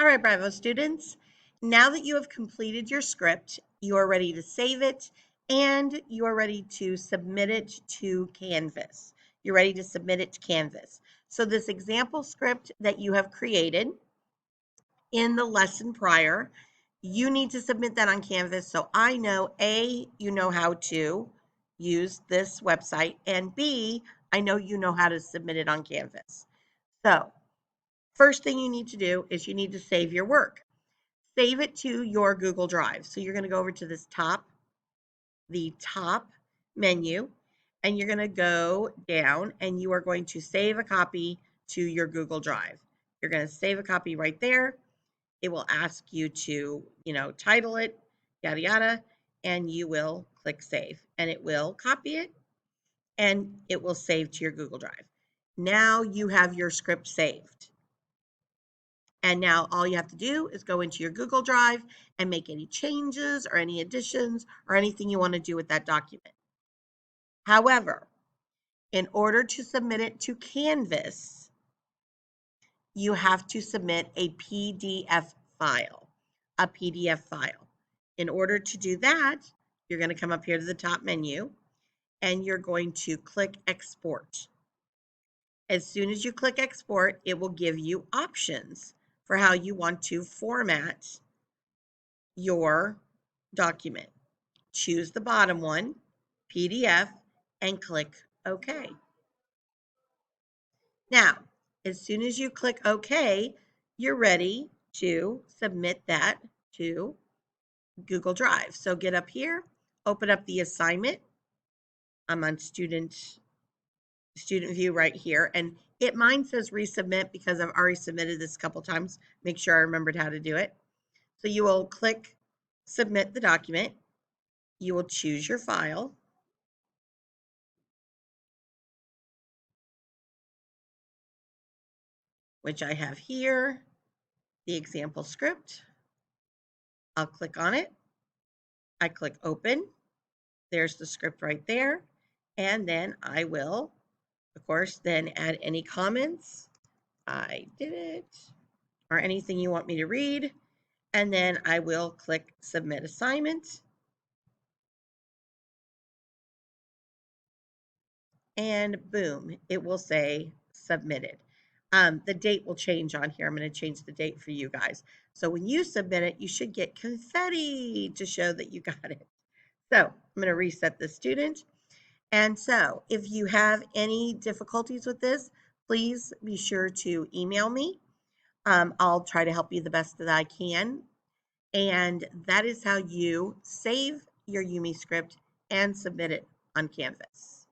All right, Bravo students, now that you have completed your script, you are ready to save it and you are ready to submit it to Canvas. You're ready to submit it to Canvas. So this example script that you have created in the lesson prior, you need to submit that on Canvas. So I know A, you know how to use this website, and B, I know you know how to submit it on Canvas. So first thing you need to do is you need to save your work. Save it to your Google Drive. So you're going to go over to the top menu, and you're going to go down and you are going to save a copy to your Google Drive. You're going to save a copy right there. It will ask you to, title it, yada, yada, and you will click save and it will copy it and it will save to your Google Drive. Now you have your script saved. And now all you have to do is go into your Google Drive and make any changes or any additions or anything you want to do with that document. However, in order to submit it to Canvas, you have to submit a PDF file, In order to do that, you're going to come up here to the top menu and you're going to click Export. As soon as you click Export, it will give you options for how you want to format your document. Choose the bottom one, PDF, and click OK. Now, as soon as you click OK, you're ready to submit that to Google Drive. So get up here, open up the assignment. I'm on student view right here, and mine says resubmit because I've already submitted this a couple times. Make sure I remembered how to do it. So you will click submit the document. You will choose your file. Which I have here, the example script. I'll click on it. I click open. There's the script right there. And then I will, of course, then add any comments. I did it, or anything you want me to read. And then I will click submit assignment. And boom, it will say submitted. The date will change on here. I'm going to change the date for you guys. So when you submit it, you should get confetti to show that you got it. So I'm going to reset the student. And so if you have any difficulties with this, please be sure to email me. I'll try to help you the best that I can. And that is how you save your Yumi script and submit it on Canvas.